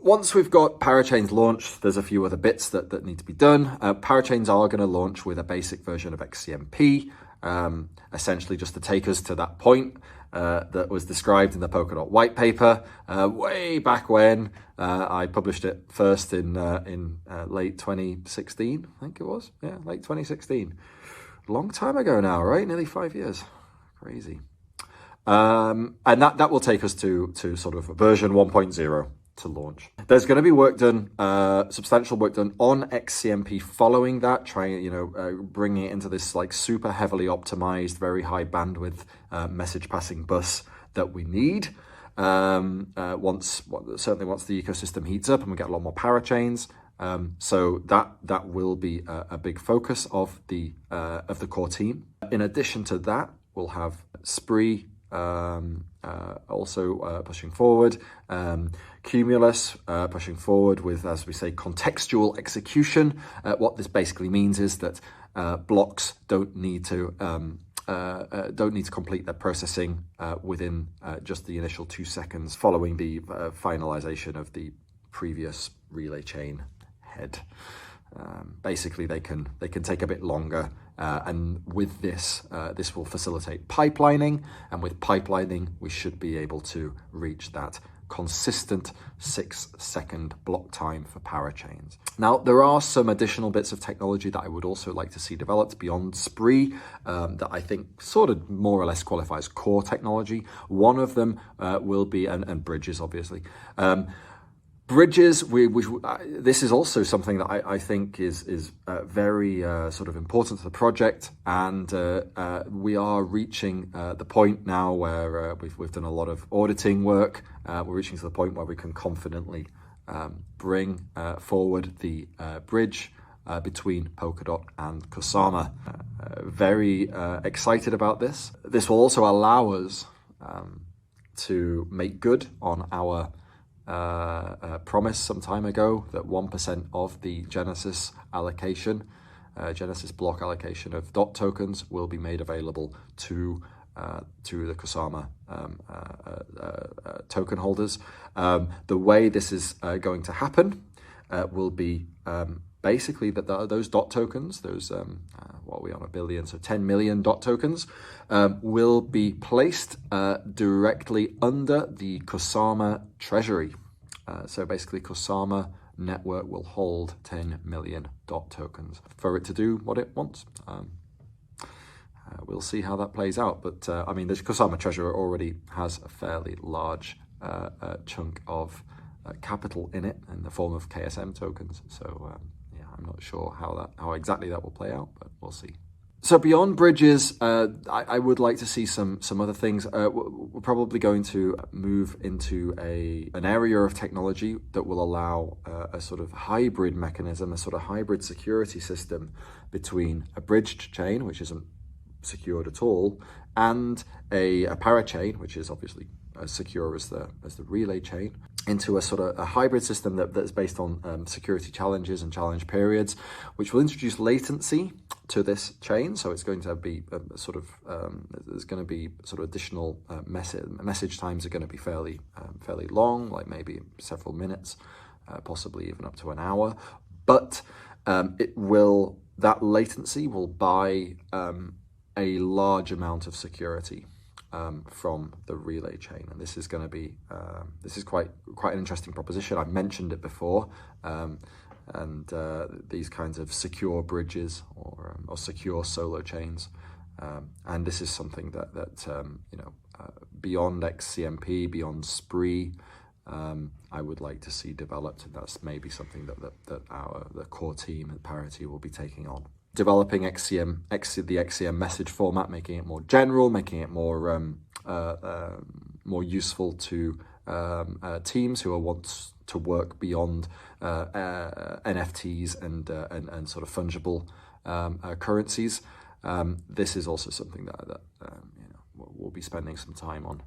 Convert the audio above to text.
once we've got parachains launched, there's a few other bits that need to be done. Parachains are going to launch with a basic version of XCMP, essentially just to take us to that point that was described in the Polkadot white paper way back when. I published it first in late 2016, I think it was. Yeah, late 2016. Long time ago now, right? Nearly 5 years. Crazy. And that will take us to sort of version 1.0 to launch. There's going to be work done, substantial work done on XCMP following that, trying, bringing it into this like super heavily optimized, very high bandwidth message passing bus that we need. Certainly once the ecosystem heats up and we get a lot more parachains. So that will be a big focus of the core team. In addition to that, we'll have Spree also pushing forward, Cumulus pushing forward with, as we say, contextual execution. What this basically means is that blocks don't need to complete their processing within just the initial 2 seconds following the finalization of the previous relay chain head. Basically, they can take a bit longer, and with this will facilitate pipelining, and with pipelining we should be able to reach that consistent 6-second block time for parachains. Now, there are some additional bits of technology that I would also like to see developed beyond Spree that I think sort of more or less qualifies core technology. One of them will be, and bridges, obviously. Bridges, this is also something that I think is very sort of important to the project, and we are reaching the point now where we've done a lot of auditing work. We're reaching to the point where we can confidently bring forward the bridge between Polkadot and Kusama. Very excited about this. This will also allow us to make good on our promise some time ago that 1% of the Genesis allocation, Genesis block allocation of DOT tokens will be made available to the Kusama token holders. The way this is going to happen will be basically that those DOT tokens, those what are we on, 1 billion, so 10 million DOT tokens, will be placed directly under the Kusama treasury. So basically Kusama network will hold 10 million DOT tokens for it to do what it wants. We'll see how that plays out, but I mean, the Kusama treasury already has a fairly large chunk of capital in it in the form of KSM tokens. So yeah, I'm not sure how exactly that will play out, but we'll see. So beyond bridges, I would like to see some other things. We're probably going to move into an area of technology that will allow a sort of hybrid mechanism, a sort of hybrid security system between a bridged chain, which isn't secured at all, and a parachain, which is obviously as secure as the relay chain, into a sort of a hybrid system that's based on security challenges and challenge periods, which will introduce latency to this chain. So it's going to be there's going to be sort of additional message times are going to be fairly long, like maybe several minutes, possibly even up to an hour. But that latency will buy a large amount of security from the relay chain, and this is going to be quite an interesting proposition. I've mentioned it before, and these kinds of secure bridges or secure solo chains, and this is something that beyond XCMP, beyond Spree, I would like to see developed, and that's maybe something that the core team at Parity will be taking on. Developing the XCM message format, making it more general, making it more useful to teams who want to work beyond NFTs and sort of fungible currencies. This is also something that we'll be spending some time on.